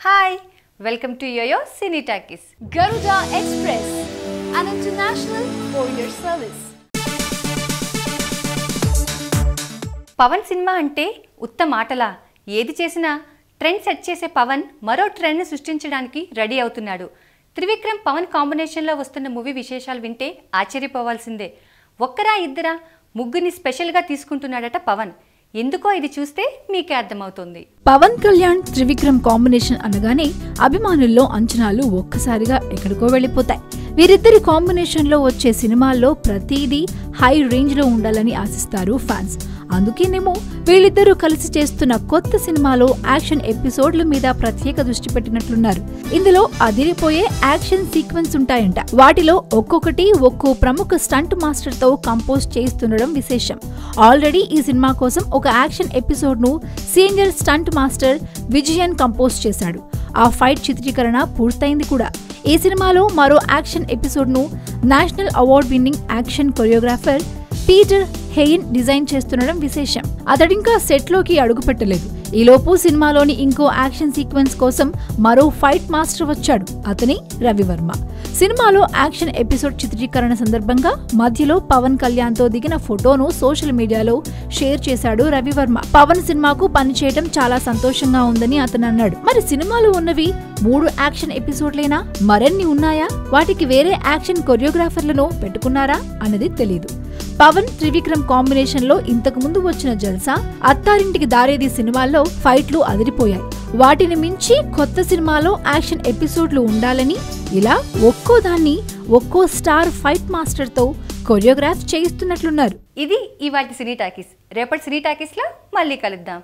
Hi, welcome to Yoyo Cine Talkies. Garuda Express, an international courier service. Pawan cinema అంటే ఉత్త మాటలా ఏది చేసినా ట్రెండ్ సెట్ చేసే పవన్ మరో ట్రెండ్ని సృష్టించడానికి రెడీ అవుతున్నాడు. త్రివిక్రమ్ పవన్ కాంబినేషన్లో వస్తున్న మూవీ విశేషాలు వింటే ఆశ్చర్యపోవాల్సిందే. ఒక్కరా ఇద్దరా ముగ్గురిని స్పెషల్గా తీసుకుంటున్నాడట పవన్. ఎందుకో ఇది చూస్తే మీకే అర్థమవుతుంది. పవన్ కళ్యాణ్ త్రివిక్రమ్ కాంబినేషన్ అనగానే అభిమానుల్లో అంచనాలు ఒక్కసారిగా ఎక్కడికో వెళ్ళిపోతాయి. వీరిద్దరి కాంబినేషన్ లో వచ్చే సినిమాల్లో ప్రతిదీ హై రేంజ్ లో ఉండాలని ఆశిస్తారు ఫ్యాన్స్. అందుకేనేమో వీళ్ళిద్దరూ కలిసి చేస్తున్న కొత్త సినిమాలో యాక్షన్ ఎపిసోడ్ల మీద ప్రత్యేక దృష్టి పెట్టినట్లున్నారు. ఇందులో అదిరిపోయే యాక్షన్ సీక్వెన్స్ ఉంటాయంట. వాటిలో ఒక్కొక్కటి ఒక్కో ప్రముఖ స్టంట్ మాస్టర్ తో కంపోజ్ చేస్తుండడం విశేషం. ఆల్రెడీ ఈ సినిమా కోసం ఒక యాక్షన్ ఎపిసోడ్ ను senior stunt master Vijayan compose చేశాడు. ఆ ఫైట్ చిత్రీకరణ పూర్తయింది కూడా. ఈ సినిమాలో మరో యాక్షన్ ఎపిసోడ్ ను national award winning action choreographer Peter Hein design చేస్తుండడం విశేషం. అతడింకా సెట్ లోకి అడుగు పెట్టలేదు. ఈలోపు సినిమాలోని ఇంకో యాక్షన్ సీక్వెన్స్ కోసం మరో ఫైట్ మాస్టర్ వచ్చాడు. అతని రవివర్మ. సినిమాలో యాక్షన్ ఎపిసోడ్ చిత్రీకరణ సందర్భంగా మధ్యలో పవన్ కళ్యాణ్ తో దిగిన ఫోటోను సోషల్ మీడియాలో షేర్ చేశాడు రవివర్మ. పవన్ సినిమాకు పనిచేయడం చాలా సంతోషంగా ఉందని అతను అన్నాడు. మరి సినిమాలో ఉన్నవి 3 యాక్షన్ ఎపిసోడ్లేనా, మరెన్ని ఉన్నాయా, వాటికి వేరే యాక్షన్ కొరియోగ్రాఫర్లను పెట్టుకున్నారా అన్నది తెలీదు. పవన్ త్రివిక్రమ్ కాంబినేషన్ లో ఇంతకు ముందు వచ్చిన జల్సా, అత్తారింటికి దారేది సినిమాల్లో ఫైట్లు అదిరిపోయాయి. వాటిని మించి కొత్త సినిమాలో యాక్షన్ ఎపిసోడ్లు ఉండాలని ఇలా ఒక్కో దాన్ని ఒక్కో స్టార్ ఫైట్ మాస్టర్ తో కొరియోగ్రాఫ్ చేయిస్తున్నట్లున్నారు. ఇది ఇవాల్టి సినీ టాకీస్. రేపటి సినీ టాకీస్ లో మళ్ళీ కలుద్దాం.